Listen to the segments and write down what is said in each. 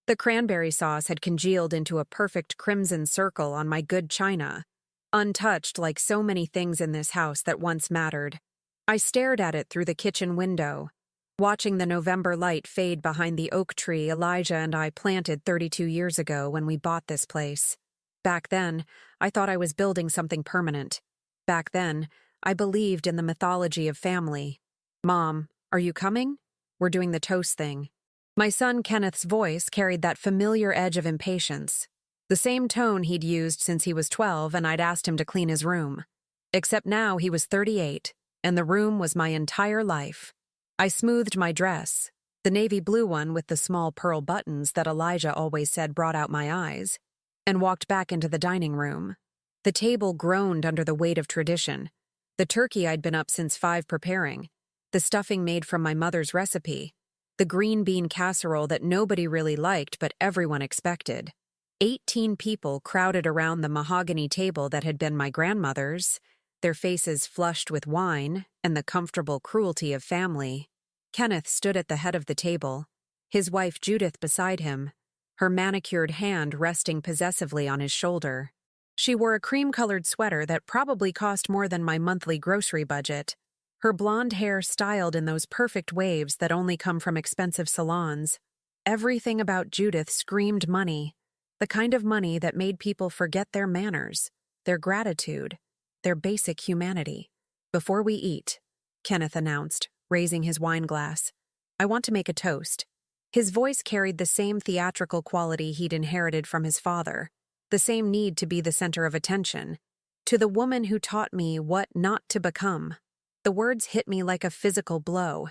The cranberry sauce had congealed into a perfect crimson circle on my good china, untouched like so many things in this house that once mattered. I stared at it through the kitchen window, watching the November light fade behind the oak tree Elijah and I planted 32 years ago when we bought this place. Back then, I thought I was building something permanent. Back then, I believed in the mythology of family. "Mom, are you coming? We're doing the toast thing." My son Kenneth's voice carried that familiar edge of impatience, the same tone he'd used since he was 12 and I'd asked him to clean his room. Except now he was 38, and the room was my entire life. I smoothed my dress, the navy blue one with the small pearl buttons that Elijah always said brought out my eyes, and walked back into the dining room. The table groaned under the weight of tradition. The turkey I'd been up since 5 preparing, the stuffing made from my mother's recipe, the green bean casserole that nobody really liked but everyone expected. 18 people crowded around the mahogany table that had been my grandmother's, their faces flushed with wine and the comfortable cruelty of family. Kenneth stood at the head of the table, his wife Judith beside him, her manicured hand resting possessively on his shoulder. She wore a cream-colored sweater that probably cost more than my monthly grocery budget, her blonde hair styled in those perfect waves that only come from expensive salons. Everything about Judith screamed money, the kind of money that made people forget their manners, their gratitude, their basic humanity. "Before we eat," Kenneth announced, raising his wine glass, "I want to make a toast." His voice carried the same theatrical quality he'd inherited from his father, the same need to be the center of attention. "To the woman who taught me what not to become." The words hit me like a physical blow.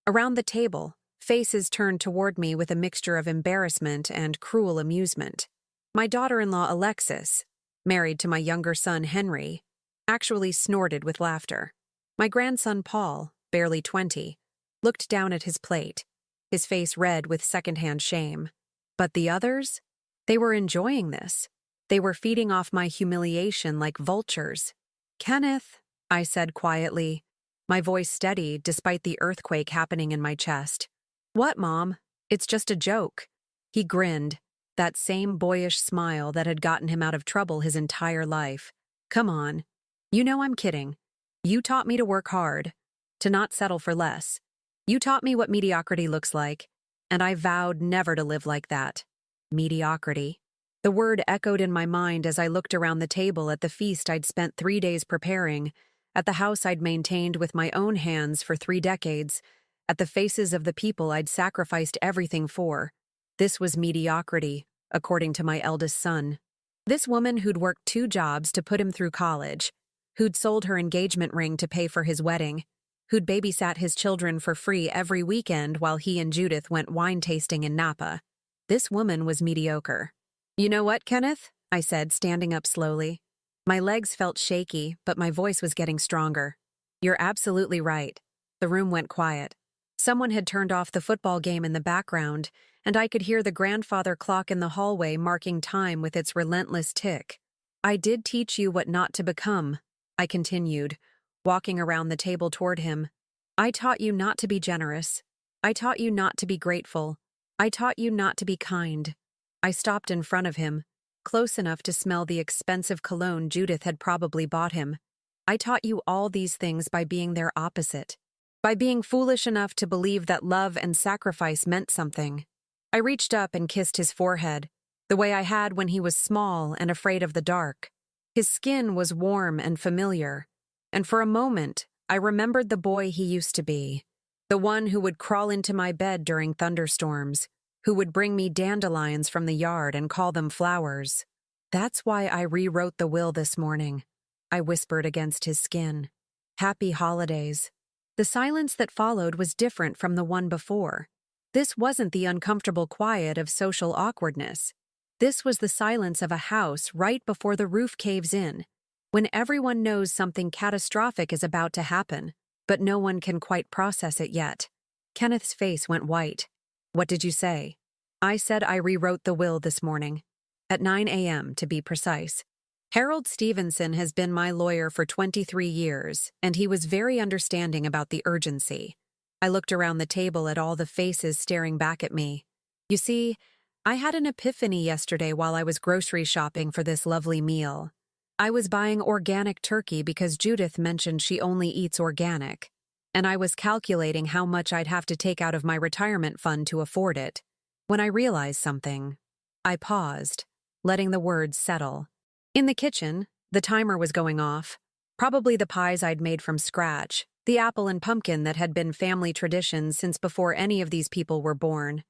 Around the table, faces turned toward me with a mixture of embarrassment and cruel amusement. My daughter-in-law Alexis, married to my younger son Henry, actually snorted with laughter. My grandson Paul, barely 20, looked down at his plate, his face red with secondhand shame. But the others? They were enjoying this. They were feeding off my humiliation like vultures. "Kenneth," I said quietly, my voice steady despite the earthquake happening in my chest. "What, Mom? It's just a joke." He grinned, that same boyish smile that had gotten him out of trouble his entire life. "Come on. You know I'm kidding. You taught me to work hard, to not settle for less. You taught me what mediocrity looks like, and I vowed never to live like that." Mediocrity. The word echoed in my mind as I looked around the table at the feast I'd spent 3 days preparing, at the house I'd maintained with my own hands for 3 decades, at the faces of the people I'd sacrificed everything for. This was mediocrity, according to my eldest son. This woman who'd worked 2 jobs to put him through college, who'd sold her engagement ring to pay for his wedding, who'd babysat his children for free every weekend while he and Judith went wine tasting in Napa. This woman was mediocre. "You know what, Kenneth?" I said, standing up slowly. My legs felt shaky, but my voice was getting stronger. "You're absolutely right." The room went quiet. Someone had turned off the football game in the background, and I could hear the grandfather clock in the hallway marking time with its relentless tick. "I did teach you what not to become," I continued, walking around the table toward him. "I taught you not to be generous. I taught you not to be grateful. I taught you not to be kind." I stopped in front of him, close enough to smell the expensive cologne Judith had probably bought him. "I taught you all these things by being their opposite, by being foolish enough to believe that love and sacrifice meant something." I reached up and kissed his forehead, the way I had when he was small and afraid of the dark. His skin was warm and familiar, and for a moment, I remembered the boy he used to be, the one who would crawl into my bed during thunderstorms, who would bring me dandelions from the yard and call them flowers. "That's why I rewrote the will this morning," I whispered against his skin. "Happy holidays." The silence that followed was different from the one before. This wasn't the uncomfortable quiet of social awkwardness. This was the silence of a house right before the roof caves in, when everyone knows something catastrophic is about to happen, but no one can quite process it yet. Kenneth's face went white. "What did you say?" "I said I rewrote the will this morning. At 9 a.m., to be precise. Harold Stevenson has been my lawyer for 23 years, and he was very understanding about the urgency." I looked around the table at all the faces staring back at me. "You see, I had an epiphany yesterday while I was grocery shopping for this lovely meal. I was buying organic turkey because Judith mentioned she only eats organic, and I was calculating how much I'd have to take out of my retirement fund to afford it. When I realized something, I paused, letting the words settle. In the kitchen, the timer was going off. Probably the pies I'd made from scratch, the apple and pumpkin that had been family traditions since before any of these people were born.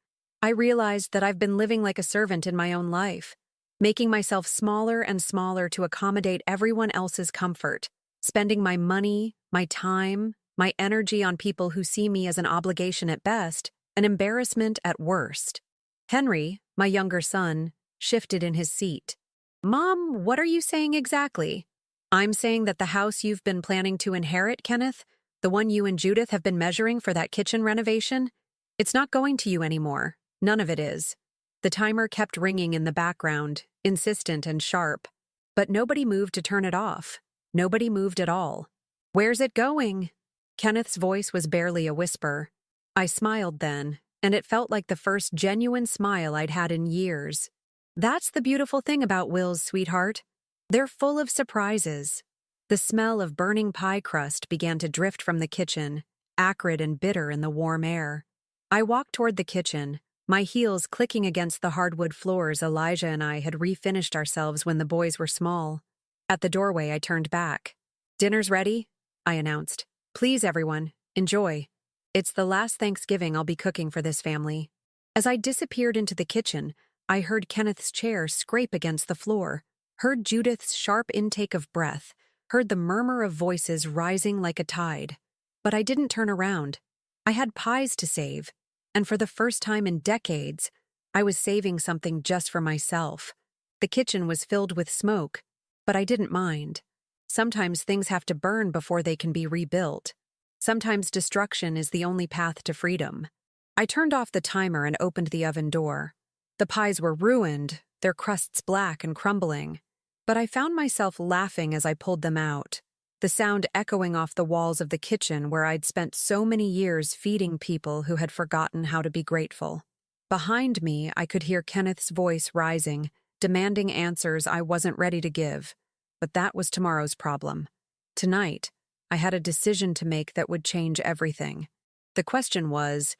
I realized that I've been living like a servant in my own life, making myself smaller and smaller to accommodate everyone else's comfort, spending my money, my time, my energy on people who see me as an obligation at best, an embarrassment at worst. Henry, my younger son, shifted in his seat. "Mom, what are you saying exactly?" "I'm saying that the house you've been planning to inherit, Kenneth, the one you and Judith have been measuring for that kitchen renovation, it's not going to you anymore. None of it is." The timer kept ringing in the background, insistent and sharp. But nobody moved to turn it off. Nobody moved at all. "Where's it going?" Kenneth's voice was barely a whisper. I smiled then, and it felt like the first genuine smile I'd had in years. That's the beautiful thing about wills, sweetheart. They're full of surprises. The smell of burning pie crust began to drift from the kitchen, acrid and bitter in the warm air. I walked toward the kitchen, my heels clicking against the hardwood floors Elijah and I had refinished ourselves when the boys were small. At the doorway, I turned back. "Dinner's ready," I announced. "Please, everyone, enjoy. It's the last Thanksgiving I'll be cooking for this family." As I disappeared into the kitchen, I heard Kenneth's chair scrape against the floor, heard Judith's sharp intake of breath, heard the murmur of voices rising like a tide. But I didn't turn around. I had pies to save, and for the first time in decades, I was saving something just for myself. The kitchen was filled with smoke, but I didn't mind. Sometimes things have to burn before they can be rebuilt. Sometimes destruction is the only path to freedom. I turned off the timer and opened the oven door. The pies were ruined, their crusts black and crumbling, but I found myself laughing as I pulled them out, the sound echoing off the walls of the kitchen where I'd spent so many years feeding people who had forgotten how to be grateful. Behind me, I could hear Kenneth's voice rising, demanding answers I wasn't ready to give. But that was tomorrow's problem. Tonight, I had a decision to make that would change everything. The question was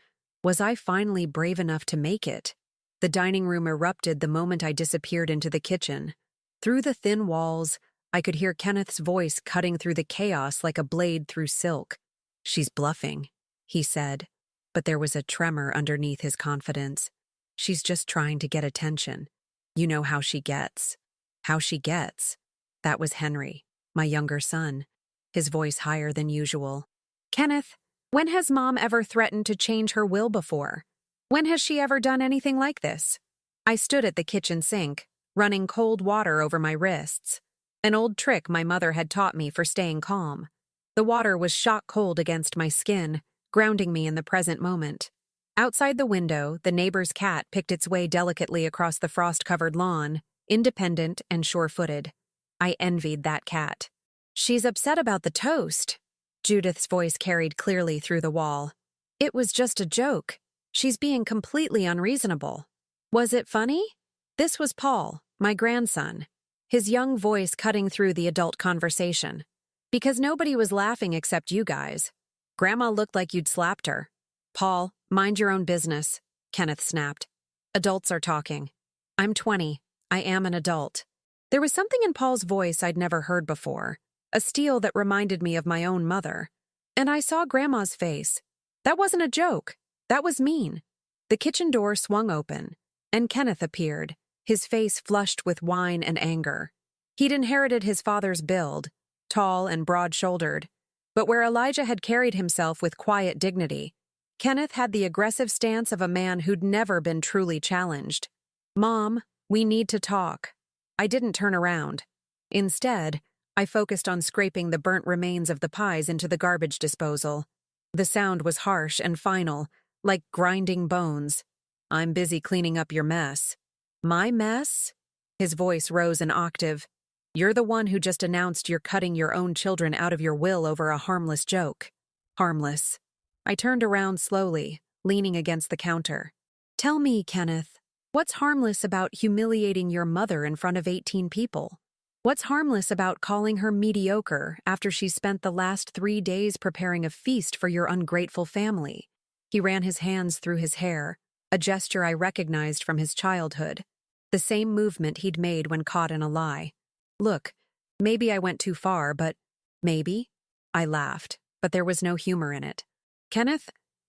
I finally brave enough to make it? The dining room erupted the moment I disappeared into the kitchen. Through the thin walls, I could hear Kenneth's voice cutting through the chaos like a blade through silk. "She's bluffing," he said, but there was a tremor underneath his confidence. "She's just trying to get attention. You know how she gets." How she gets? That was Henry, my younger son, his voice higher than usual. "Kenneth, when has Mom ever threatened to change her will before? When has she ever done anything like this?" I stood at the kitchen sink, running cold water over my wrists, an old trick my mother had taught me for staying calm. The water was shock cold against my skin, grounding me in the present moment. Outside the window, the neighbor's cat picked its way delicately across the frost-covered lawn, independent and sure-footed. I envied that cat. "She's upset about the toast," Judith's voice carried clearly through the wall. "It was just a joke. She's being completely unreasonable." "Was it funny?" This was Paul, my grandson, his young voice cutting through the adult conversation. "Because nobody was laughing except you guys. Grandma looked like you'd slapped her." "Paul, mind your own business," Kenneth snapped. "Adults are talking. I'm 20. I am an adult." There was something in Paul's voice I'd never heard before, a steel that reminded me of my own mother. And I saw Grandma's face. That wasn't a joke. That was mean. The kitchen door swung open, and Kenneth appeared, his face flushed with wine and anger. He'd inherited his father's build, tall and broad-shouldered, but where Elijah had carried himself with quiet dignity, Kenneth had the aggressive stance of a man who'd never been truly challenged. "Mom, we need to talk." I didn't turn around. Instead, I focused on scraping the burnt remains of the pies into the garbage disposal. The sound was harsh and final, like grinding bones. "I'm busy cleaning up your mess." "My mess?" His voice rose an octave. "You're the one who just announced you're cutting your own children out of your will over a harmless joke." Harmless. I turned around slowly, leaning against the counter. "Tell me, Kenneth, What's harmless about humiliating your mother in front of 18 people? What's harmless about calling her mediocre after she spent the last 3 days preparing a feast for your ungrateful family? He ran his hands through his hair, a gesture I recognized from his childhood. The same movement he'd made when caught in a lie. Look, maybe I went too far, but maybe? I laughed, but there was no humor in it. Kenneth,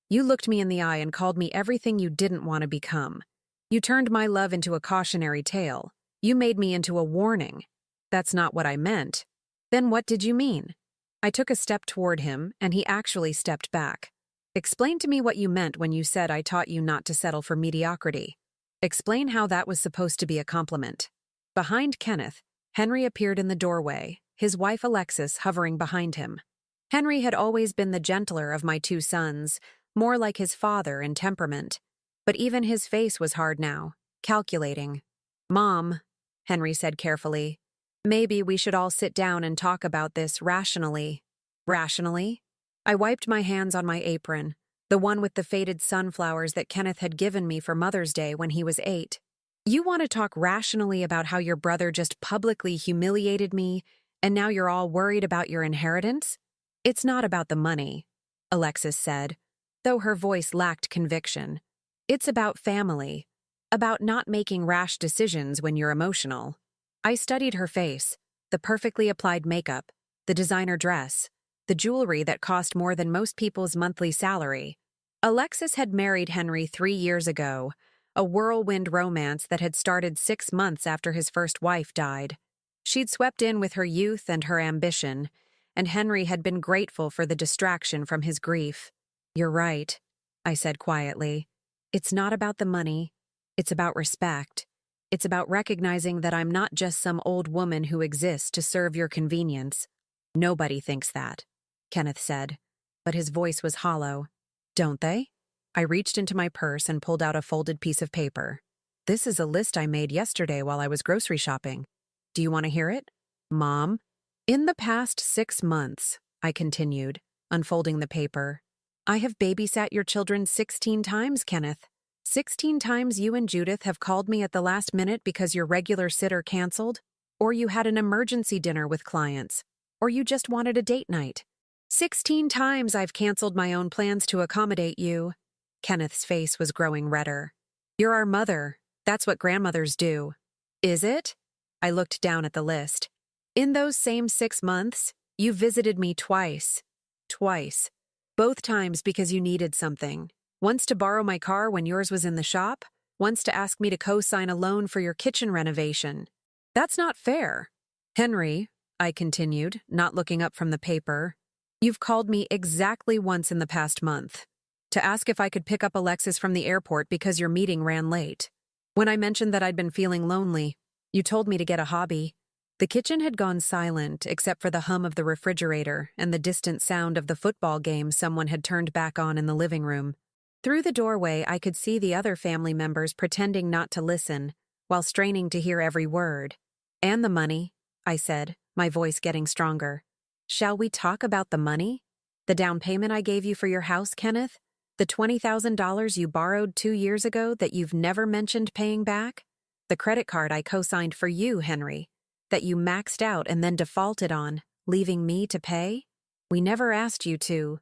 you looked me in the eye and called me everything you didn't want to become. You turned my love into a cautionary tale. You made me into a warning. That's not what I meant. Then what did you mean? I took a step toward him, and he actually stepped back. Explain to me what you meant when you said I taught you not to settle for mediocrity. Explain how that was supposed to be a compliment. Behind Kenneth, Henry appeared in the doorway, his wife Alexis hovering behind him. Henry had always been the gentler of my two sons, more like his father in temperament. But even his face was hard now, calculating. Mom, Henry said carefully, maybe we should all sit down and talk about this rationally. Rationally? I wiped my hands on my apron, the one with the faded sunflowers that Kenneth had given me for Mother's Day when he was 8. You want to talk rationally about how your brother just publicly humiliated me, and now you're all worried about your inheritance? It's not about the money, Alexis said, though her voice lacked conviction. It's about family, about not making rash decisions when you're emotional. I studied her face, the perfectly applied makeup, the designer dress, the jewelry that cost more than most people's monthly salary. Alexis had married Henry 3 years ago, a whirlwind romance that had started 6 months after his first wife died. She'd swept in with her youth and her ambition, and Henry had been grateful for the distraction from his grief. You're right, I said quietly. It's not about the money. It's about respect. It's about recognizing that I'm not just some old woman who exists to serve your convenience. Nobody thinks that, Kenneth said, but his voice was hollow. Don't they? I reached into my purse and pulled out a folded piece of paper. This is a list I made yesterday while I was grocery shopping. Do you want to hear it? Mom? In the past 6 months, I continued, unfolding the paper, I have babysat your children 16 times, Kenneth. 16 times you and Judith have called me at the last minute because your regular sitter canceled, or you had an emergency dinner with clients, or you just wanted a date night. 16 times I've canceled my own plans to accommodate you. Kenneth's face was growing redder. You're our mother. That's what grandmothers do. Is it? I looked down at the list. In those same 6 months, you visited me twice. Twice. Both times because you needed something. Once to borrow my car when yours was in the shop, once to ask me to co-sign a loan for your kitchen renovation. That's not fair. Henry, I continued, not looking up from the paper, you've called me exactly once in the past month to ask if I could pick up Alexis from the airport because your meeting ran late. When I mentioned that I'd been feeling lonely, you told me to get a hobby. The kitchen had gone silent except for the hum of the refrigerator and the distant sound of the football game someone had turned back on in the living room. Through the doorway, I could see the other family members pretending not to listen, while straining to hear every word. And the money, I said, my voice getting stronger. Shall we talk about the money? The down payment I gave you for your house, Kenneth? The $20,000 you borrowed 2 years ago that you've never mentioned paying back? The credit card I co-signed for you, Henry, that you maxed out and then defaulted on, leaving me to pay? We never asked you to,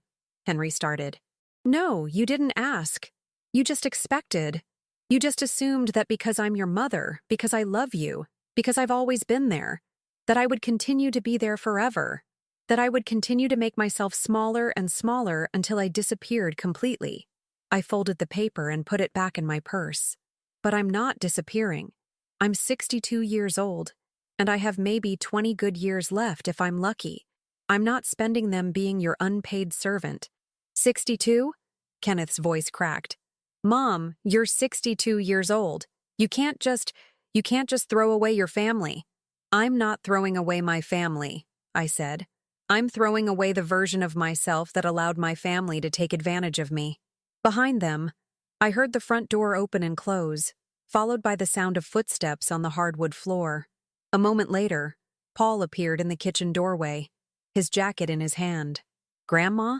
Henry started. No, you didn't ask. You just expected. You just assumed that because I'm your mother, because I love you, because I've always been there, that I would continue to be there forever, that I would continue to make myself smaller and smaller until I disappeared completely. I folded the paper and put it back in my purse. But I'm not disappearing. I'm 62 years old, and I have maybe 20 good years left if I'm lucky. I'm not spending them being your unpaid servant. 62? Kenneth's voice cracked. Mom, you're 62 years old. You can't just throw away your family. I'm not throwing away my family, I said. I'm throwing away the version of myself that allowed my family to take advantage of me. Behind them, I heard the front door open and close, followed by the sound of footsteps on the hardwood floor. A moment later, Paul appeared in the kitchen doorway, his jacket in his hand. Grandma?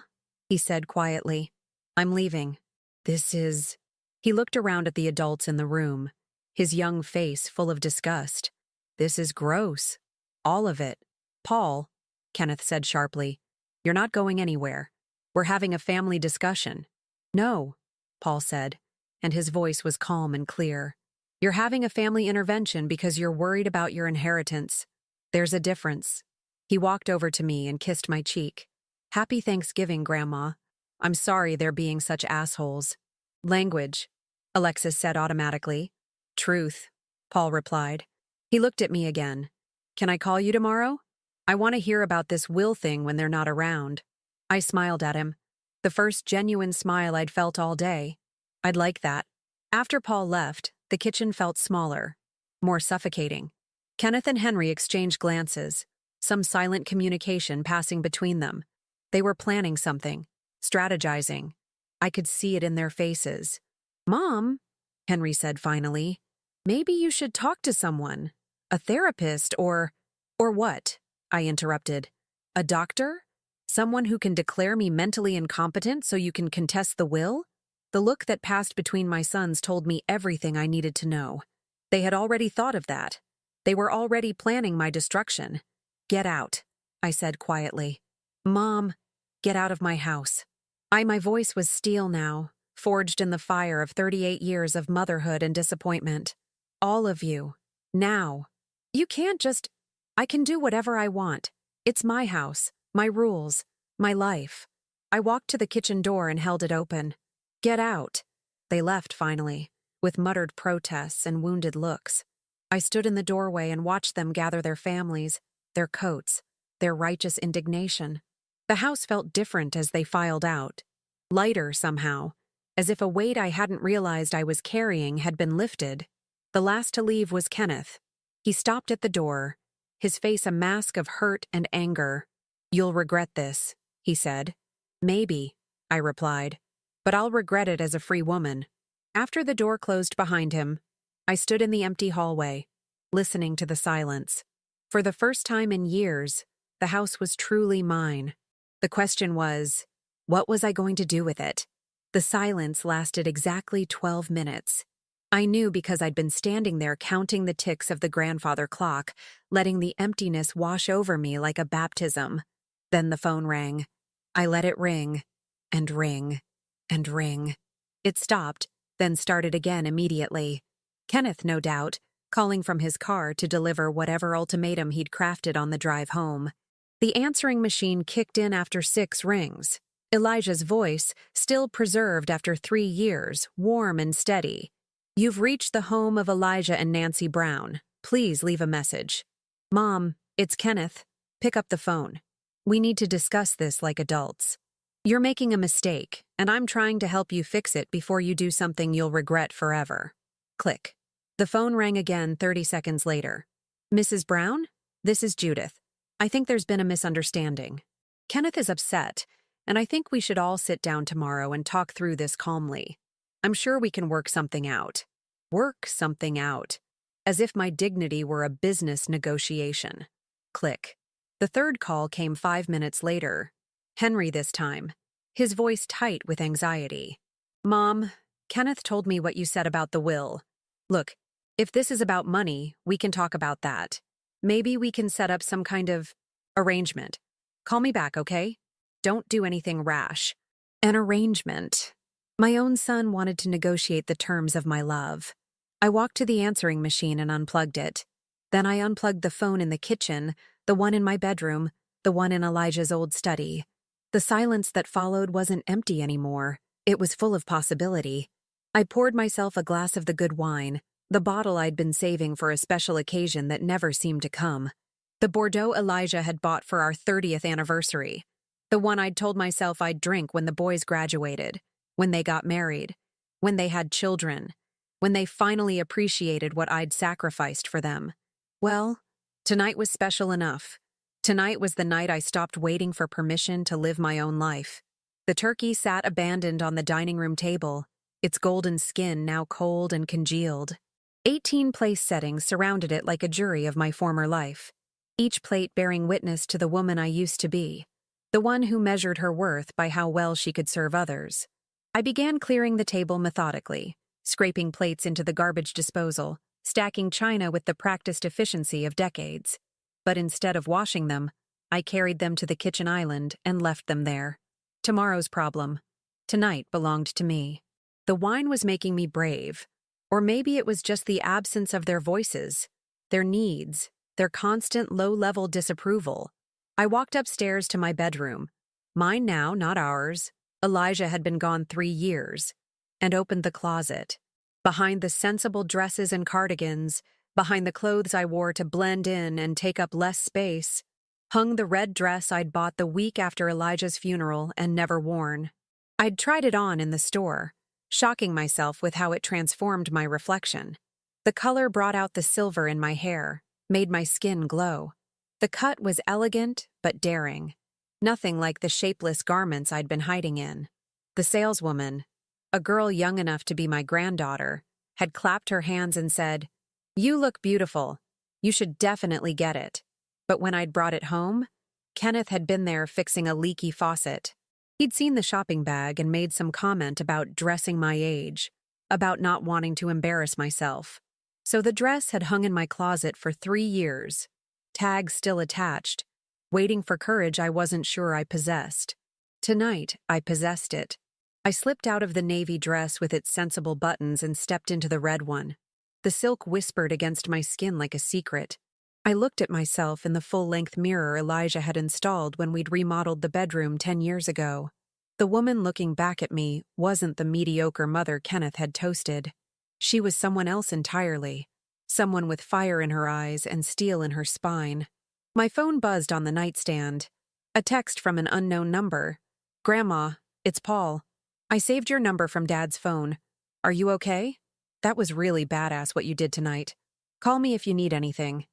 He said quietly. I'm leaving. He looked around at the adults in the room, his young face full of disgust. "This is gross. All of it." "Paul," Kenneth said sharply, "you're not going anywhere. We're having a family discussion." "No," Paul said, and his voice was calm and clear. "You're having a family intervention because you're worried about your inheritance. There's a difference." He walked over to me and kissed my cheek. "Happy Thanksgiving, Grandma. I'm sorry they're being such assholes." "Language," Alexis said automatically. "Truth," Paul replied. He looked at me again. "Can I call you tomorrow? I want to hear about this will thing when they're not around." I smiled at him. The first genuine smile I'd felt all day. "I'd like that." After Paul left, the kitchen felt smaller, more suffocating. Kenneth and Henry exchanged glances, some silent communication passing between them. They were planning something, strategizing. I could see it in their faces. "Mom," Henry said finally, "maybe you should talk to someone. A therapist or what?" I interrupted. "A doctor? Someone who can declare me mentally incompetent so you can contest the will?" The look that passed between my sons told me everything I needed to know. They had already thought of that. They were already planning my destruction. "Get out," I said quietly. "Mom, get out of my house." My voice was steel now, forged in the fire of 38 years of motherhood and disappointment. "All of you. Now. You can't just— I can do whatever I want. It's my house, my rules, my life." I walked to the kitchen door and held it open. "Get out." They left finally, with muttered protests and wounded looks. I stood in the doorway and watched them gather their families, their coats, their righteous indignation. The house felt different as they filed out. Lighter somehow, as if a weight I hadn't realized I was carrying had been lifted. The last to leave was Kenneth. He stopped at the door, his face a mask of hurt and anger. "You'll regret this," he said. "Maybe," I replied, "but I'll regret it as a free woman." After the door closed behind him, I stood in the empty hallway, listening to the silence. For the first time in years, the house was truly mine. The question was, what was I going to do with it? The silence lasted exactly 12 minutes. I knew because I'd been standing there counting the ticks of the grandfather clock, letting the emptiness wash over me like a baptism. Then the phone rang. I let it ring, and ring, and ring. It stopped, then started again immediately. Kenneth, no doubt, calling from his car to deliver whatever ultimatum he'd crafted on the drive home. The answering machine kicked in after 6 rings. Elijah's voice, still preserved after 3 years, warm and steady. "You've reached the home of Elijah and Nancy Brown. Please leave a message." "Mom, it's Kenneth. Pick up the phone. We need to discuss this like adults. You're making a mistake, and I'm trying to help you fix it before you do something you'll regret forever." Click. The phone rang again 30 seconds later. "Mrs. Brown? This is Judith. I think there's been a misunderstanding. Kenneth is upset, and I think we should all sit down tomorrow and talk through this calmly. I'm sure we can work something out." Work something out. As if my dignity were a business negotiation. Click. The third call came 5 minutes later. Henry this time, his voice tight with anxiety. "Mom, Kenneth told me what you said about the will. Look, if this is about money, we can talk about that. Maybe we can set up some kind of arrangement. Call me back, okay? Don't do anything rash." An arrangement. My own son wanted to negotiate the terms of my love. I walked to the answering machine and unplugged it. Then I unplugged the phone in the kitchen, the one in my bedroom, the one in Elijah's old study. The silence that followed wasn't empty anymore. It was full of possibility. I poured myself a glass of the good wine, the bottle I'd been saving for a special occasion that never seemed to come. The Bordeaux Elijah had bought for our 30th anniversary. The one I'd told myself I'd drink when the boys graduated, when they got married, when they had children, when they finally appreciated what I'd sacrificed for them. Well, tonight was special enough. Tonight was the night I stopped waiting for permission to live my own life. The turkey sat abandoned on the dining room table, its golden skin now cold and congealed. 18 place settings surrounded it like a jury of my former life, each plate bearing witness to the woman I used to be, the one who measured her worth by how well she could serve others. I began clearing the table methodically, scraping plates into the garbage disposal, stacking china with the practiced efficiency of decades. But instead of washing them, I carried them to the kitchen island and left them there. Tomorrow's problem. Tonight belonged to me. The wine was making me brave. Or maybe it was just the absence of their voices, their needs, their constant low-level disapproval. I walked upstairs to my bedroom. Mine now, not ours. Elijah had been gone 3 years. And opened the closet. Behind the sensible dresses and cardigans, behind the clothes I wore to blend in and take up less space, hung the red dress I'd bought the week after Elijah's funeral and never worn. I'd tried it on in the store, shocking myself with how it transformed my reflection. The color brought out the silver in my hair, made my skin glow. The cut was elegant but daring. Nothing like the shapeless garments I'd been hiding in. The saleswoman, a girl young enough to be my granddaughter, had clapped her hands and said, "You look beautiful. You should definitely get it." But when I'd brought it home, Kenneth had been there fixing a leaky faucet. He'd seen the shopping bag and made some comment about dressing my age, about not wanting to embarrass myself. So the dress had hung in my closet for 3 years, tag still attached, waiting for courage I wasn't sure I possessed. Tonight, I possessed it. I slipped out of the navy dress with its sensible buttons and stepped into the red one. The silk whispered against my skin like a secret. I looked at myself in the full-length mirror Elijah had installed when we'd remodeled the bedroom 10 years ago. The woman looking back at me wasn't the mediocre mother Kenneth had toasted. She was someone else entirely. Someone with fire in her eyes and steel in her spine. My phone buzzed on the nightstand. A text from an unknown number. "Grandma, it's Paul. I saved your number from Dad's phone. Are you okay? That was really badass what you did tonight. Call me if you need anything."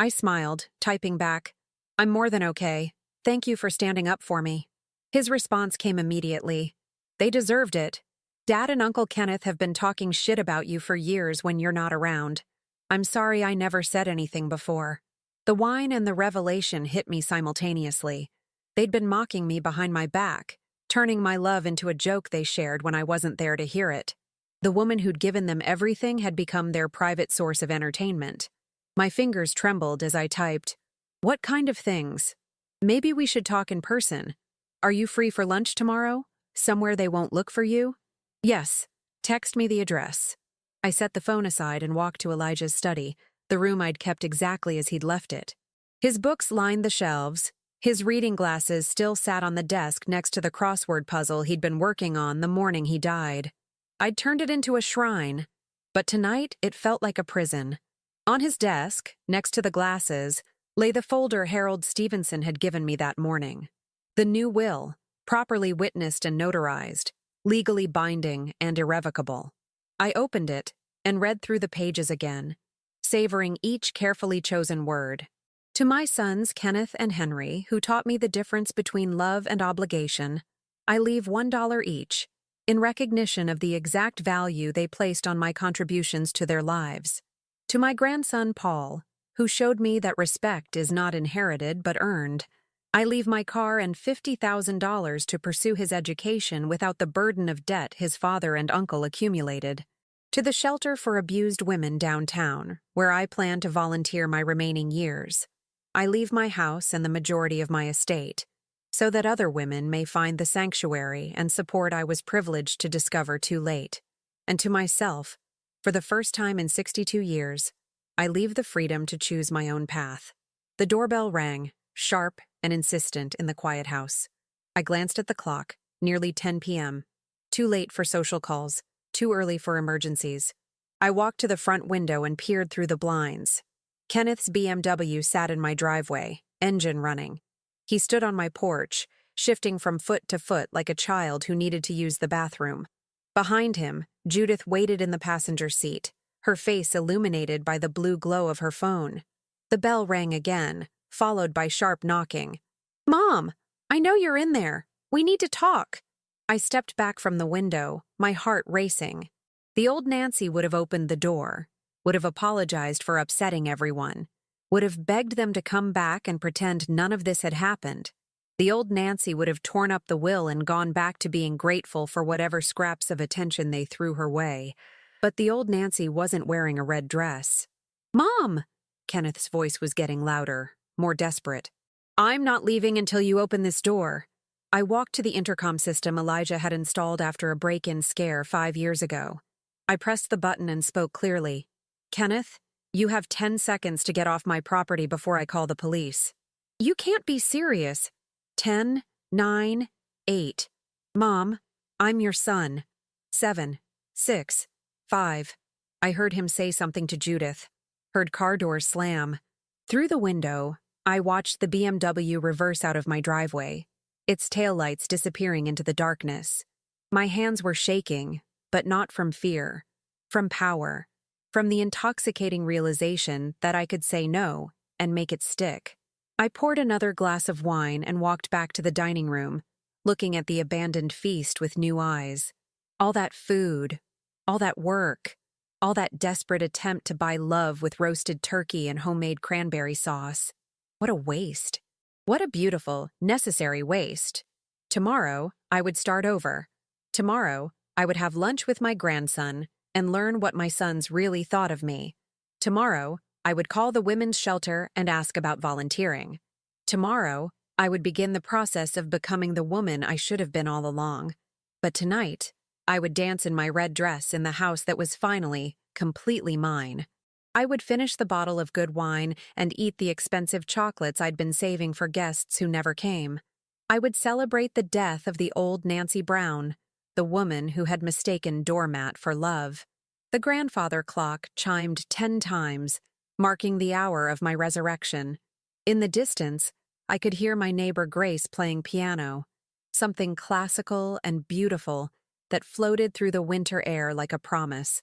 I smiled, typing back, "I'm more than okay. Thank you for standing up for me." His response came immediately. "They deserved it. Dad and Uncle Kenneth have been talking shit about you for years when you're not around. I'm sorry I never said anything before." The wine and the revelation hit me simultaneously. They'd been mocking me behind my back, turning my love into a joke they shared when I wasn't there to hear it. The woman who'd given them everything had become their private source of entertainment. My fingers trembled as I typed, "What kind of things? Maybe we should talk in person. Are you free for lunch tomorrow? Somewhere they won't look for you?" "Yes. Text me the address." I set the phone aside and walked to Elijah's study, the room I'd kept exactly as he'd left it. His books lined the shelves. His reading glasses still sat on the desk next to the crossword puzzle he'd been working on the morning he died. I'd turned it into a shrine, but tonight it felt like a prison. On his desk, next to the glasses, lay the folder Harold Stevenson had given me that morning. The new will, properly witnessed and notarized, legally binding and irrevocable. I opened it and read through the pages again, savoring each carefully chosen word. To my sons, Kenneth and Henry, who taught me the difference between love and obligation, I leave $1 each, in recognition of the exact value they placed on my contributions to their lives. To my grandson, Paul, who showed me that respect is not inherited but earned, I leave my car and $50,000 to pursue his education without the burden of debt his father and uncle accumulated. To the shelter for abused women downtown, where I plan to volunteer my remaining years, I leave my house and the majority of my estate, so that other women may find the sanctuary and support I was privileged to discover too late. And to myself, for the first time in 62 years, I leave the freedom to choose my own path. The doorbell rang, sharp and insistent in the quiet house. I glanced at the clock, nearly 10 p.m. Too late for social calls, too early for emergencies. I walked to the front window and peered through the blinds. Kenneth's BMW sat in my driveway, engine running. He stood on my porch, shifting from foot to foot like a child who needed to use the bathroom. Behind him, Judith waited in the passenger seat, her face illuminated by the blue glow of her phone. The bell rang again, followed by sharp knocking. "Mom, I know you're in there. We need to talk." I stepped back from the window, my heart racing. The old Nancy would have opened the door, would have apologized for upsetting everyone, would have begged them to come back and pretend none of this had happened. The old Nancy would have torn up the will and gone back to being grateful for whatever scraps of attention they threw her way. But the old Nancy wasn't wearing a red dress. "Mom!" Kenneth's voice was getting louder, more desperate. "I'm not leaving until you open this door." I walked to the intercom system Elijah had installed after a break-in scare 5 years ago. I pressed the button and spoke clearly. "Kenneth, you have 10 seconds to get off my property before I call the police." "You can't be serious." 10, 9, 8. "Mom, I'm your son." 7, 6, 5. I heard him say something to Judith. Heard car doors slam. Through the window, I watched the BMW reverse out of my driveway, its taillights disappearing into the darkness. My hands were shaking, but not from fear, from power, from the intoxicating realization that I could say no and make it stick. I poured another glass of wine and walked back to the dining room, looking at the abandoned feast with new eyes. All that food, all that work, all that desperate attempt to buy love with roasted turkey and homemade cranberry sauce. What a waste. What a beautiful, necessary waste. Tomorrow, I would start over. Tomorrow, I would have lunch with my grandson and learn what my sons really thought of me. Tomorrow, I would call the women's shelter and ask about volunteering. Tomorrow, I would begin the process of becoming the woman I should have been all along. But tonight, I would dance in my red dress in the house that was finally, completely mine. I would finish the bottle of good wine and eat the expensive chocolates I'd been saving for guests who never came. I would celebrate the death of the old Nancy Brown, the woman who had mistaken doormat for love. The grandfather clock chimed 10 times, marking the hour of my resurrection. In the distance, I could hear my neighbor Grace playing piano, something classical and beautiful that floated through the winter air like a promise.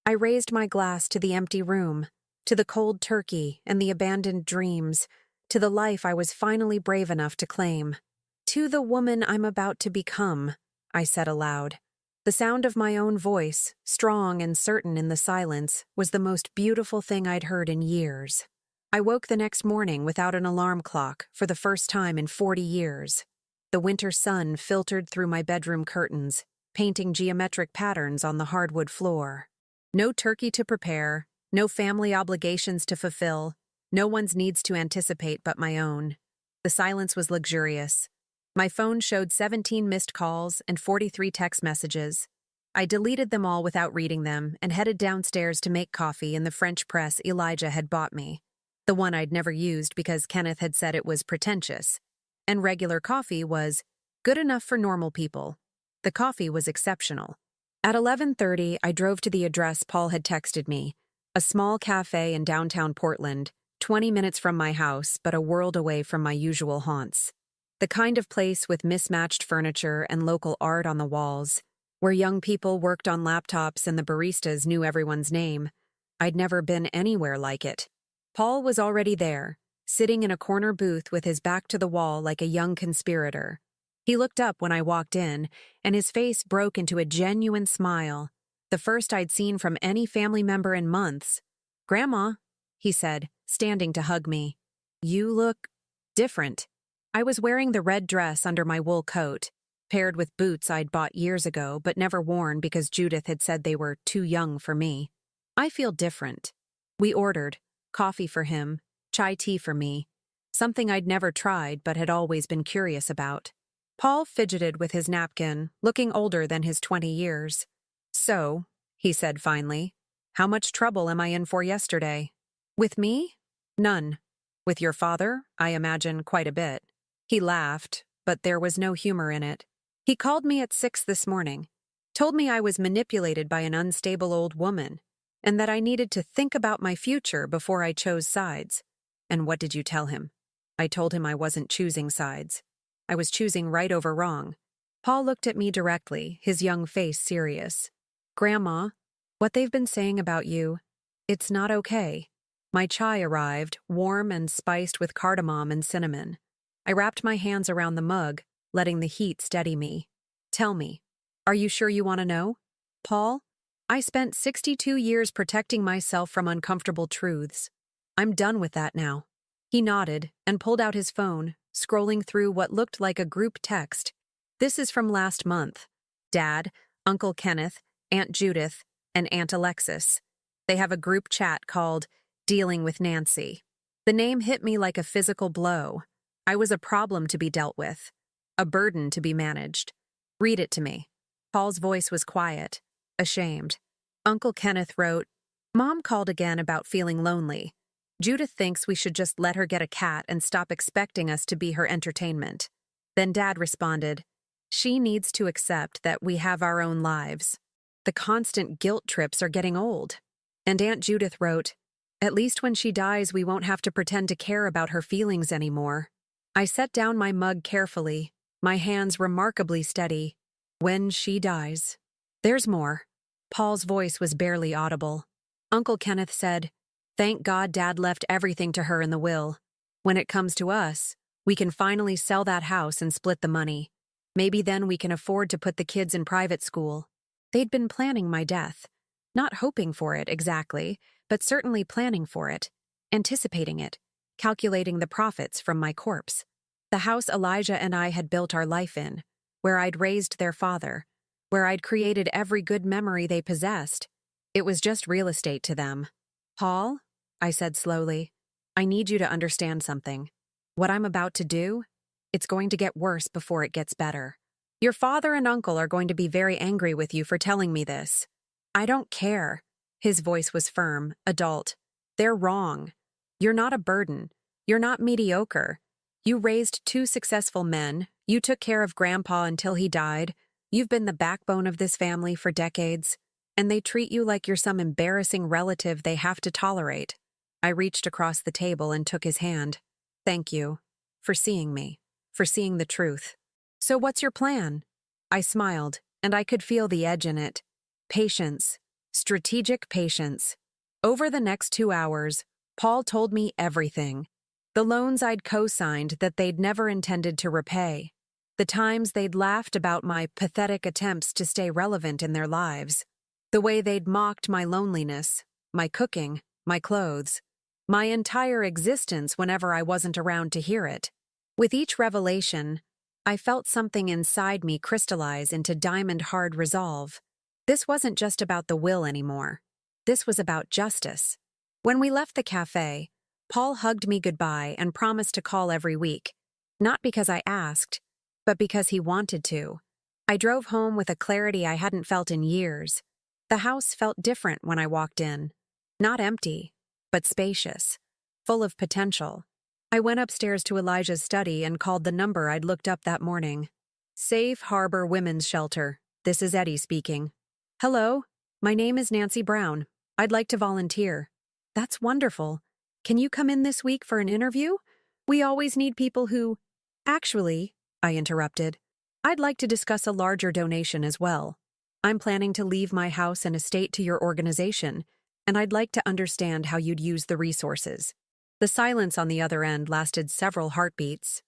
I raised my glass to the empty room, to the cold turkey and the abandoned dreams, to the life I was finally brave enough to claim. "To the woman I'm about to become," I said aloud. The sound of my own voice, strong and certain in the silence, was the most beautiful thing I'd heard in years. I woke the next morning without an alarm clock for the first time in 40 years. The winter sun filtered through my bedroom curtains, painting geometric patterns on the hardwood floor. No turkey to prepare, no family obligations to fulfill, no one's needs to anticipate but my own. The silence was luxurious. My phone showed 17 missed calls and 43 text messages. I deleted them all without reading them and headed downstairs to make coffee in the French press Elijah had bought me, the one I'd never used because Kenneth had said it was pretentious. And regular coffee was good enough for normal people. The coffee was exceptional. At 11:30, I drove to the address Paul had texted me, a small cafe in downtown Portland, 20 minutes from my house but a world away from my usual haunts. The kind of place with mismatched furniture and local art on the walls, where young people worked on laptops and the baristas knew everyone's name. I'd never been anywhere like it. Paul was already there, sitting in a corner booth with his back to the wall like a young conspirator. He looked up when I walked in, and his face broke into a genuine smile, the first I'd seen from any family member in months. "Grandma," he said, standing to hug me. "You look different." I was wearing the red dress under my wool coat, paired with boots I'd bought years ago but never worn because Judith had said they were too young for me. "I feel different." We ordered coffee for him, chai tea for me, something I'd never tried but had always been curious about. Paul fidgeted with his napkin, looking older than his 20 years. "So," he said finally, "how much trouble am I in for yesterday?" "With me? None. With your father, I imagine, quite a bit." He laughed, but there was no humor in it. "He called me at 6 this morning, told me I was manipulated by an unstable old woman, and that I needed to think about my future before I chose sides." "And what did you tell him?" "I told him I wasn't choosing sides. I was choosing right over wrong." Paul looked at me directly, his young face serious. "Grandma, what they've been saying about you, it's not okay." My chai arrived, warm and spiced with cardamom and cinnamon. I wrapped my hands around the mug, letting the heat steady me. "Tell me, are you sure you want to know?" "Paul, I spent 62 years protecting myself from uncomfortable truths. I'm done with that now." He nodded and pulled out his phone, scrolling through what looked like a group text. "This is from last month. Dad, Uncle Kenneth, Aunt Judith, and Aunt Alexis. They have a group chat called Dealing with Nancy. The name hit me like a physical blow. I was a problem to be dealt with, a burden to be managed. Read it to me. Paul's voice was quiet, ashamed. Uncle Kenneth wrote, Mom called again about feeling lonely. Judith thinks we should just let her get a cat and stop expecting us to be her entertainment. Then Dad responded, she needs to accept that we have our own lives. The constant guilt trips are getting old. And Aunt Judith wrote, at least when she dies, we won't have to pretend to care about her feelings anymore. I set down my mug carefully, my hands remarkably steady. When she dies. There's more. Paul's voice was barely audible. Uncle Kenneth said, thank God Dad left everything to her in the will. When it comes to us, we can finally sell that house and split the money. Maybe then we can afford to put the kids in private school. They'd been planning my death. Not hoping for it exactly, but certainly planning for it, anticipating it, calculating the profits from my corpse. The house Elijah and I had built our life in, where I'd raised their father, where I'd created every good memory they possessed. It was just real estate to them. Paul, I said slowly, I need you to understand something. What I'm about to do, it's going to get worse before it gets better. Your father and uncle are going to be very angry with you for telling me this. I don't care. His voice was firm, adult. They're wrong. You're not a burden. You're not mediocre. You raised 2 successful men. You took care of Grandpa until he died. You've been the backbone of this family for decades. And they treat you like you're some embarrassing relative they have to tolerate. I reached across the table and took his hand. Thank you. For seeing me. For seeing the truth. So what's your plan? I smiled, and I could feel the edge in it. Patience. Strategic patience. Over the next 2 hours, Paul told me everything. The loans I'd co-signed that they'd never intended to repay. The times they'd laughed about my pathetic attempts to stay relevant in their lives. The way they'd mocked my loneliness, my cooking, my clothes, my entire existence whenever I wasn't around to hear it. With each revelation, I felt something inside me crystallize into diamond-hard resolve. This wasn't just about the will anymore. This was about justice. When we left the cafe, Paul hugged me goodbye and promised to call every week. Not because I asked, but because he wanted to. I drove home with a clarity I hadn't felt in years. The house felt different when I walked in. Not empty, but spacious, full of potential. I went upstairs to Elijah's study and called the number I'd looked up that morning. Safe Harbor Women's Shelter. This is Eddie speaking. Hello, my name is Nancy Brown. I'd like to volunteer. That's wonderful. Can you come in this week for an interview? We always need people who... Actually, I interrupted, I'd like to discuss a larger donation as well. I'm planning to leave my house and estate to your organization, and I'd like to understand how you'd use the resources. The silence on the other end lasted several heartbeats.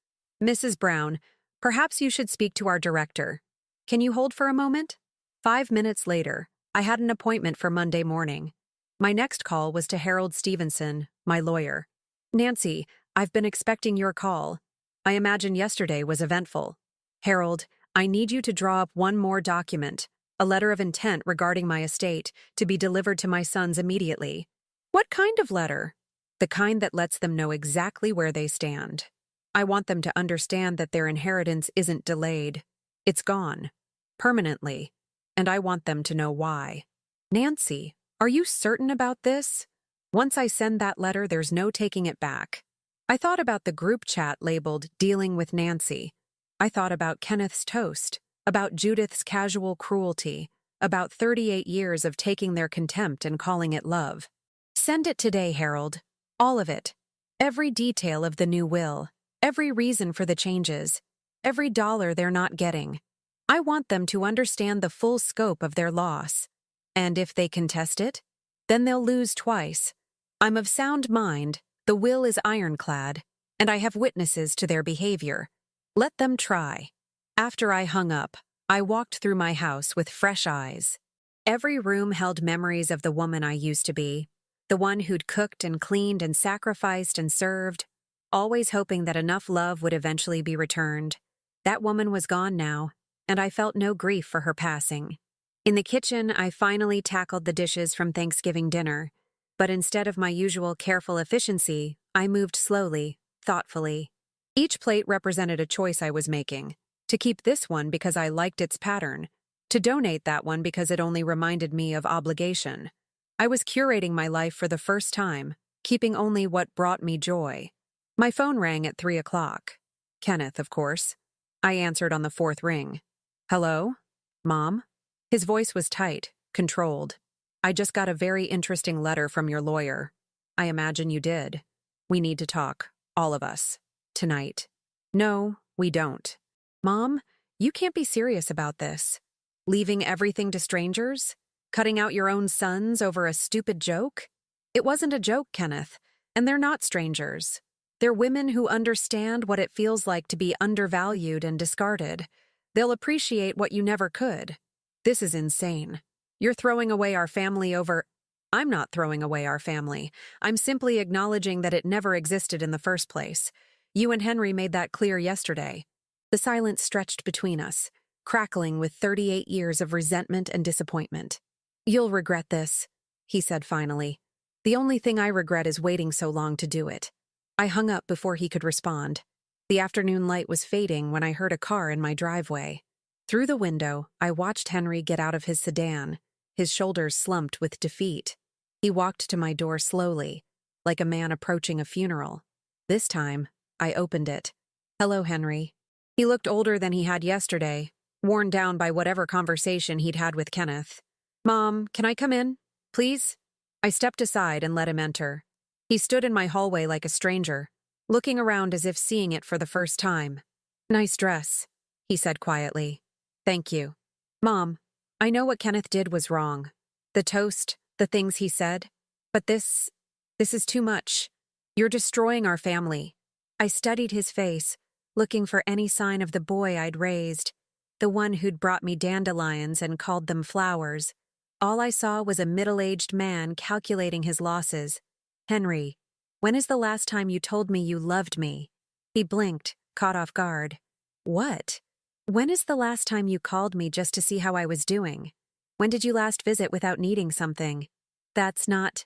Mrs. Brown, perhaps you should speak to our director. Can you hold for a moment? 5 minutes later, I had an appointment for Monday morning. My next call was to Harold Stevenson, my lawyer. Nancy, I've been expecting your call. I imagine yesterday was eventful. Harold, I need you to draw up one more document, a letter of intent regarding my estate, to be delivered to my sons immediately. What kind of letter? The kind that lets them know exactly where they stand. I want them to understand that their inheritance isn't delayed. It's gone. Permanently. And I want them to know why. Nancy, are you certain about this? Once I send that letter, there's no taking it back. I thought about the group chat labeled Dealing with Nancy. I thought about Kenneth's toast, about Judith's casual cruelty, about 38 years of taking their contempt and calling it love. Send it today, Harold. All of it. Every detail of the new will. Every reason for the changes. Every dollar they're not getting. I want them to understand the full scope of their loss. And if they contest it, then they'll lose twice. I'm of sound mind, the will is ironclad, and I have witnesses to their behavior. Let them try. After I hung up, I walked through my house with fresh eyes. Every room held memories of the woman I used to be, the one who'd cooked and cleaned and sacrificed and served, always hoping that enough love would eventually be returned. That woman was gone now, and I felt no grief for her passing. In the kitchen, I finally tackled the dishes from Thanksgiving dinner, but instead of my usual careful efficiency, I moved slowly, thoughtfully. Each plate represented a choice I was making: to keep this one because I liked its pattern, to donate that one because it only reminded me of obligation. I was curating my life for the first time, keeping only what brought me joy. My phone rang at 3 o'clock. Kenneth, of course. I answered on the fourth ring. Hello? Mom? His voice was tight, controlled. I just got a very interesting letter from your lawyer. I imagine you did. We need to talk, all of us, tonight. No, we don't. Mom, you can't be serious about this. Leaving everything to strangers? Cutting out your own sons over a stupid joke? It wasn't a joke, Kenneth, and they're not strangers. They're women who understand what it feels like to be undervalued and discarded. They'll appreciate what you never could. This is insane. You're throwing away our family over— I'm not throwing away our family. I'm simply acknowledging that it never existed in the first place. You and Henry made that clear yesterday. The silence stretched between us, crackling with 38 years of resentment and disappointment. You'll regret this, he said finally. The only thing I regret is waiting so long to do it. I hung up before he could respond. The afternoon light was fading when I heard a car in my driveway. Through the window, I watched Henry get out of his sedan, his shoulders slumped with defeat. He walked to my door slowly, like a man approaching a funeral. This time, I opened it. Hello, Henry. He looked older than he had yesterday, worn down by whatever conversation he'd had with Kenneth. Mom, can I come in? Please? I stepped aside and let him enter. He stood in my hallway like a stranger, looking around as if seeing it for the first time. Nice dress, he said quietly. Thank you. Mom, I know what Kenneth did was wrong. The toast, the things he said. But this is too much. You're destroying our family. I studied his face, looking for any sign of the boy I'd raised, the one who'd brought me dandelions and called them flowers. All I saw was a middle-aged man calculating his losses. Henry, when is the last time you told me you loved me? He blinked, caught off guard. What? When is the last time you called me just to see how I was doing? When did you last visit without needing something? That's not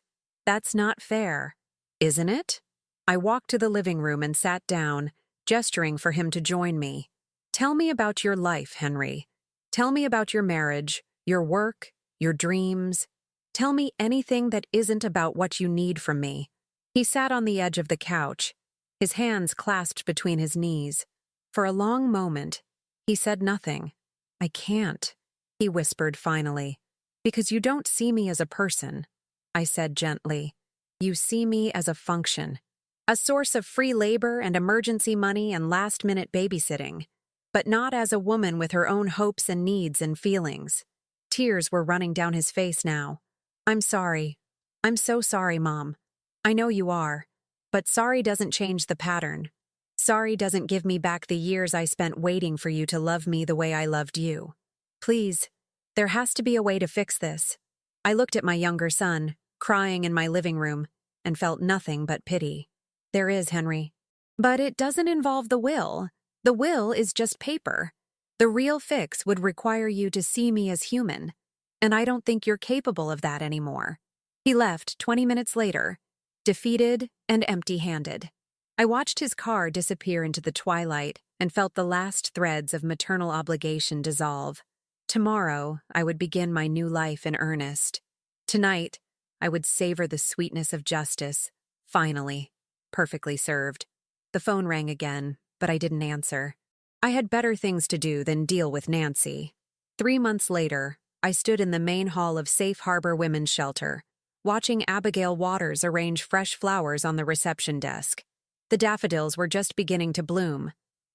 fair. Isn't it? I walked to the living room and sat down, gesturing for him to join me. Tell me about your life, Henry. Tell me about your marriage, your work, your dreams. Tell me anything that isn't about what you need from me. He sat on the edge of the couch, his hands clasped between his knees. For a long moment, he said nothing. I can't, he whispered finally. Because you don't see me as a person, I said gently. You see me as a function. A source of free labor and emergency money and last-minute babysitting. But not as a woman with her own hopes and needs and feelings. Tears were running down his face now. I'm sorry. I'm so sorry, Mom. I know you are. But sorry doesn't change the pattern. Sorry doesn't give me back the years I spent waiting for you to love me the way I loved you. Please, there has to be a way to fix this. I looked at my younger son, crying in my living room, and felt nothing but pity. There is, Henry. But it doesn't involve the will. The will is just paper. The real fix would require you to see me as human. And I don't think you're capable of that anymore. He left 20 minutes later, defeated and empty-handed. I watched his car disappear into the twilight and felt the last threads of maternal obligation dissolve. Tomorrow, I would begin my new life in earnest. Tonight, I would savor the sweetness of justice. Finally, perfectly served. The phone rang again, but I didn't answer. I had better things to do than deal with Nancy. 3 months later, I stood in the main hall of Safe Harbor Women's Shelter, watching Abigail Waters arrange fresh flowers on the reception desk. The daffodils were just beginning to bloom.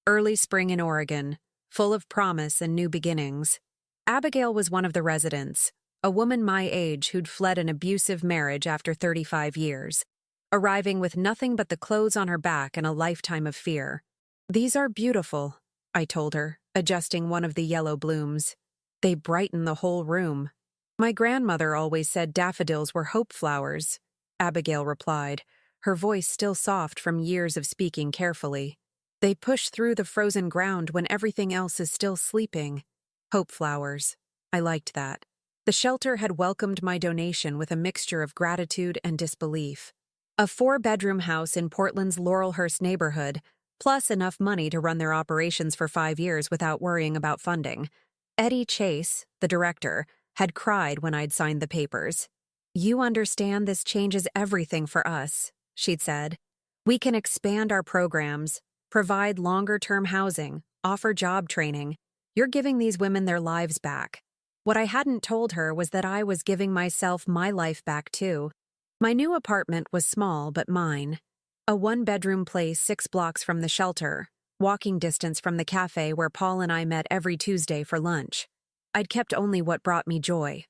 Early spring in Oregon, full of promise and new beginnings. Abigail was one of the residents, a woman my age who'd fled an abusive marriage after 35 years, arriving with nothing but the clothes on her back and a lifetime of fear. These are beautiful, I told her, adjusting one of the yellow blooms. They brighten the whole room. My grandmother always said daffodils were hope flowers, Abigail replied, her voice still soft from years of speaking carefully. They push through the frozen ground when everything else is still sleeping. Hope flowers. I liked that. The shelter had welcomed my donation with a mixture of gratitude and disbelief. A 4-bedroom house in Portland's Laurelhurst neighborhood, plus enough money to run their operations for 5 years without worrying about funding. Eddie Chase, the director, had cried when I'd signed the papers. "You understand this changes everything for us," she'd said. "We can expand our programs, provide longer-term housing, offer job training. You're giving these women their lives back." What I hadn't told her was that I was giving myself my life back too. My new apartment was small but mine. A 1-bedroom place 6 blocks from the shelter, walking distance from the cafe where Paul and I met every Tuesday for lunch. I'd kept only what brought me joy.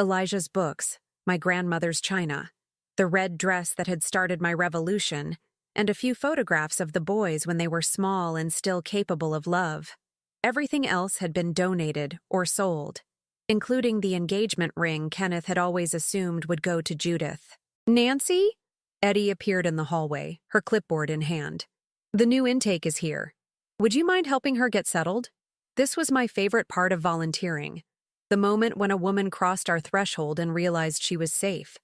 Elijah's books, my grandmother's china, the red dress that had started my revolution, and a few photographs of the boys when they were small and still capable of love. Everything else had been donated or sold, including the engagement ring Kenneth had always assumed would go to Judith. "Nancy?" Eddie appeared in the hallway, her clipboard in hand. "The new intake is here. Would you mind helping her get settled?" This was my favorite part of volunteering, the moment when a woman crossed our threshold and realized she was safe.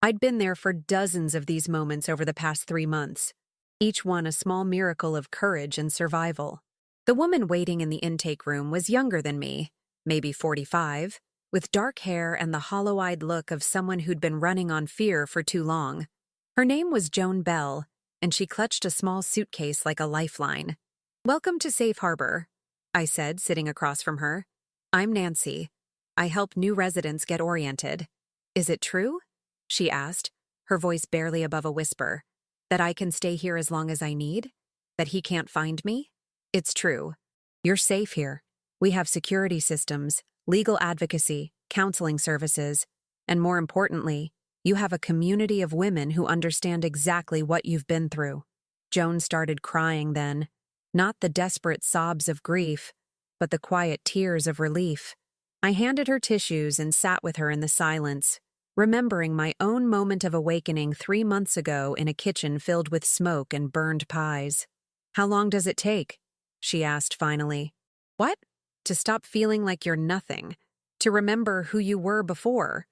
I'd been there for dozens of these moments over the past 3 months, each one a small miracle of courage and survival. The woman waiting in the intake room was younger than me, maybe 45, with dark hair and the hollow-eyed look of someone who'd been running on fear for too long. Her name was Joan Bell, and she clutched a small suitcase like a lifeline. "Welcome to Safe Harbor," I said, sitting across from her. "I'm Nancy. I help new residents get oriented." "Is it true?" she asked, her voice barely above a whisper. "That I can stay here as long as I need? That he can't find me?" "It's true. You're safe here. We have security systems, legal advocacy, counseling services, and more importantly, you have a community of women who understand exactly what you've been through." Joan started crying then, not the desperate sobs of grief, but the quiet tears of relief. I handed her tissues and sat with her in the silence, remembering my own moment of awakening 3 months ago in a kitchen filled with smoke and burned pies. "How long does it take?" she asked finally. "What?" "To stop feeling like you're nothing. To remember who you were before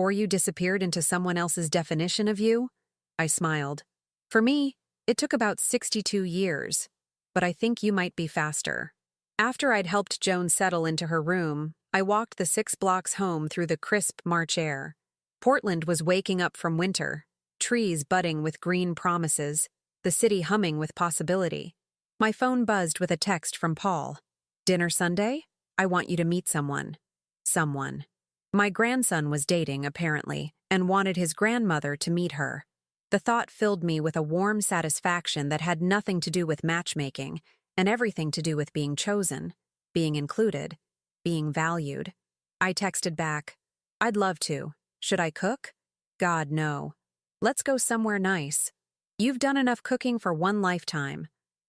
you disappeared into someone else's definition of you?" I smiled. "For me, it took about 62 years, but I think you might be faster." After I'd helped Joan settle into her room, I walked the 6 blocks home through the crisp March air. Portland was waking up from winter, trees budding with green promises, the city humming with possibility. My phone buzzed with a text from Paul. "Dinner Sunday? I want you to meet someone." Someone. My grandson was dating, apparently, and wanted his grandmother to meet her. The thought filled me with a warm satisfaction that had nothing to do with matchmaking and everything to do with being chosen, being included, being valued. I texted back, "I'd love to. Should I cook?" "God, no. Let's go somewhere nice. You've done enough cooking for one lifetime."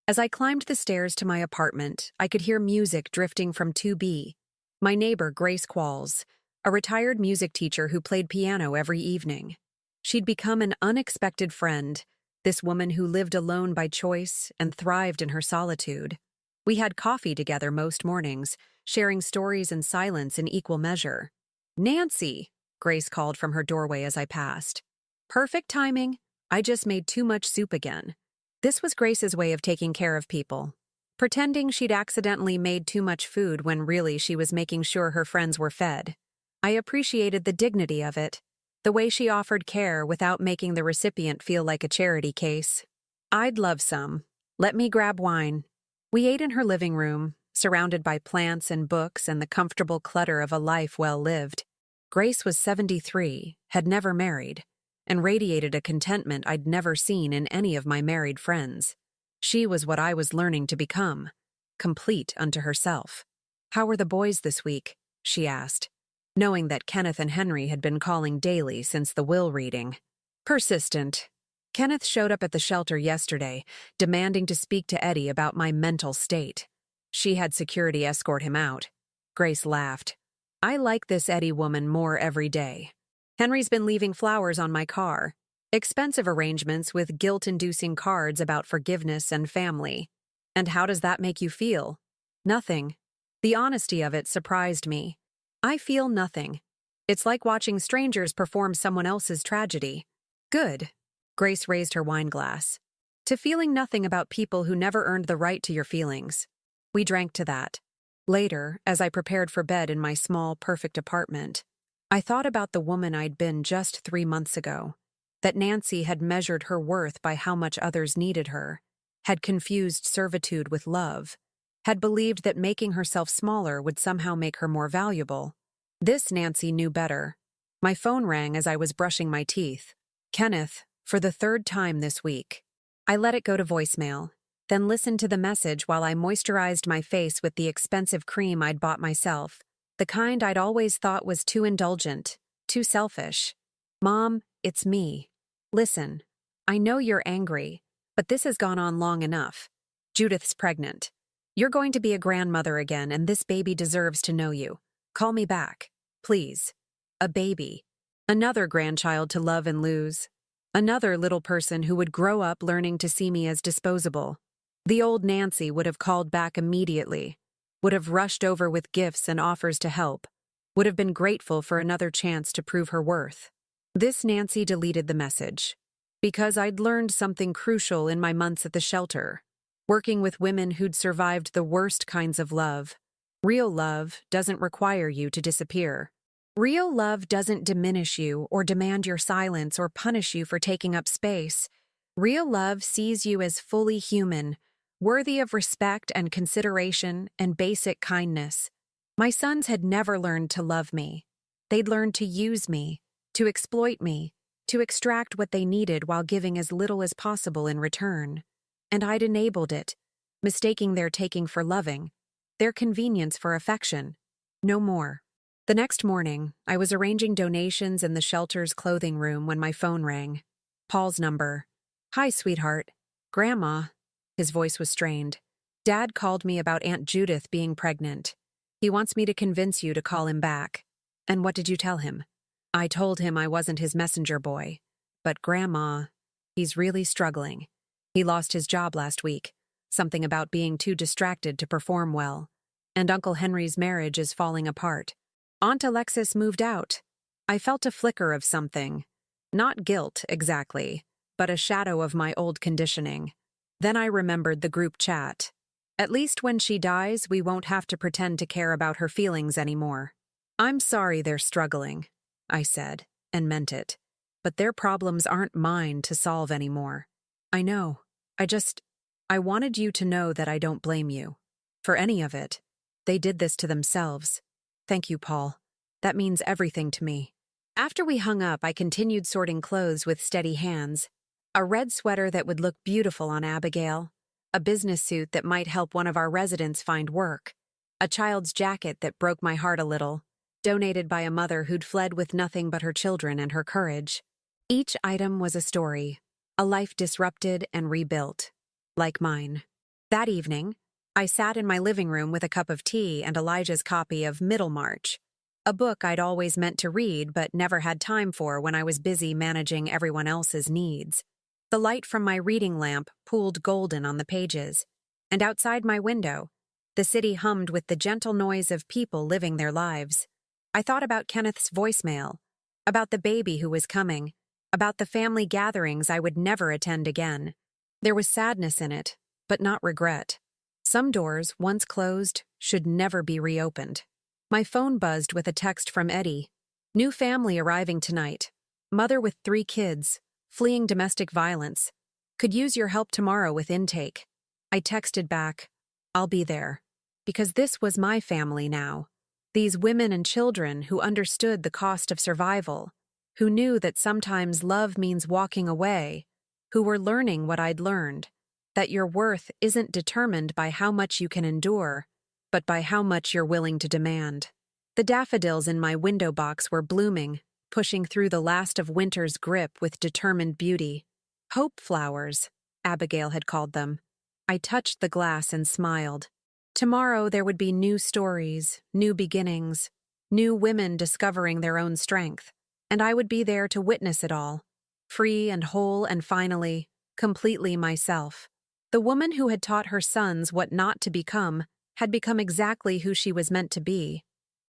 As I climbed the stairs to my apartment, I could hear music drifting from 2B. My neighbor, Grace Qualls, a retired music teacher who played piano every evening. She'd become an unexpected friend, this woman who lived alone by choice and thrived in her solitude. We had coffee together most mornings, sharing stories and silence in equal measure. "Nancy," Grace called from her doorway as I passed. "Perfect timing. I just made too much soup again." This was Grace's way of taking care of people, pretending she'd accidentally made too much food when really she was making sure her friends were fed. I appreciated the dignity of it, the way she offered care without making the recipient feel like a charity case. "I'd love some. Let me grab wine." We ate in her living room, surrounded by plants and books and the comfortable clutter of a life well lived. Grace was 73, had never married, and radiated a contentment I'd never seen in any of my married friends. She was what I was learning to become, complete unto herself. "How were the boys this week?" she asked, knowing that Kenneth and Henry had been calling daily since the will reading. "Persistent. Kenneth showed up at the shelter yesterday, demanding to speak to Eddie about my mental state. She had security escort him out." Grace laughed. "I like this Eddie woman more every day. Henry's been leaving flowers on my car. Expensive arrangements with guilt-inducing cards about forgiveness and family. And how does that make you feel?" "Nothing." The honesty of it surprised me. I feel nothing. It's like watching strangers perform someone else's tragedy. Good. Grace raised her wine glass. To feeling nothing about people who never earned the right to your feelings. We drank to that. Later, as I prepared for bed in my small, perfect apartment, I thought about the woman I'd been just 3 months ago. That Nancy had measured her worth by how much others needed her, had confused servitude with love, had believed that making herself smaller would somehow make her more valuable. This Nancy knew better. My phone rang as I was brushing my teeth. Kenneth, for the 3rd time this week. I let it go to voicemail, then listened to the message while I moisturized my face with the expensive cream I'd bought myself, the kind I'd always thought was too indulgent, too selfish. Mom, it's me. Listen, I know you're angry, but this has gone on long enough. Judith's pregnant. You're going to be a grandmother again, and this baby deserves to know you. Call me back, please. A baby. Another grandchild to love and lose. Another little person who would grow up learning to see me as disposable. The old Nancy would have called back immediately, would have rushed over with gifts and offers to help, would have been grateful for another chance to prove her worth. This Nancy deleted the message, because I'd learned something crucial in my months at the shelter, working with women who'd survived the worst kinds of love. Real love doesn't require you to disappear. Real love doesn't diminish you or demand your silence or punish you for taking up space. Real love sees you as fully human, worthy of respect and consideration and basic kindness. My sons had never learned to love me. They'd learned to use me, to exploit me, to extract what they needed while giving as little as possible in return. And I'd enabled it, mistaking their taking for loving, their convenience for affection. No more. The next morning, I was arranging donations in the shelter's clothing room when my phone rang. Paul's number. Hi, sweetheart. Grandma. His voice was strained. Dad called me about Aunt Judith being pregnant. He wants me to convince you to call him back. And what did you tell him? I told him I wasn't his messenger boy. But Grandma, he's really struggling. He lost his job last week. Something about being too distracted to perform well. And Uncle Henry's marriage is falling apart. Aunt Alexis moved out. I felt a flicker of something. Not guilt, exactly, but a shadow of my old conditioning. Then I remembered the group chat. At least when she dies, we won't have to pretend to care about her feelings anymore. I'm sorry they're struggling, I said, and meant it. But their problems aren't mine to solve anymore. I know. I wanted you to know that I don't blame you. For any of it. They did this to themselves. Thank you, Paul. That means everything to me. After we hung up, I continued sorting clothes with steady hands. A red sweater that would look beautiful on Abigail. A business suit that might help one of our residents find work. A child's jacket that broke my heart a little, donated by a mother who'd fled with nothing but her children and her courage. Each item was a story, a life disrupted and rebuilt, like mine. That evening, I sat in my living room with a cup of tea and Elijah's copy of Middlemarch, a book I'd always meant to read but never had time for when I was busy managing everyone else's needs. The light from my reading lamp pooled golden on the pages, and outside my window, the city hummed with the gentle noise of people living their lives. I thought about Kenneth's voicemail, about the baby who was coming, about the family gatherings I would never attend again. There was sadness in it, but not regret. Some doors, once closed, should never be reopened. My phone buzzed with a text from Eddie. New family arriving tonight. Mother with 3 kids, fleeing domestic violence. Could use your help tomorrow with intake. I texted back, I'll be there. Because this was my family now. These women and children who understood the cost of survival, who knew that sometimes love means walking away, who were learning what I'd learned. That your worth isn't determined by how much you can endure, but by how much you're willing to demand. The daffodils in my window box were blooming, pushing through the last of winter's grip with determined beauty. Hope flowers, Abigail had called them. I touched the glass and smiled. Tomorrow there would be new stories, new beginnings, new women discovering their own strength, and I would be there to witness it all, free and whole and finally, completely myself. The woman who had taught her sons what not to become had become exactly who she was meant to be.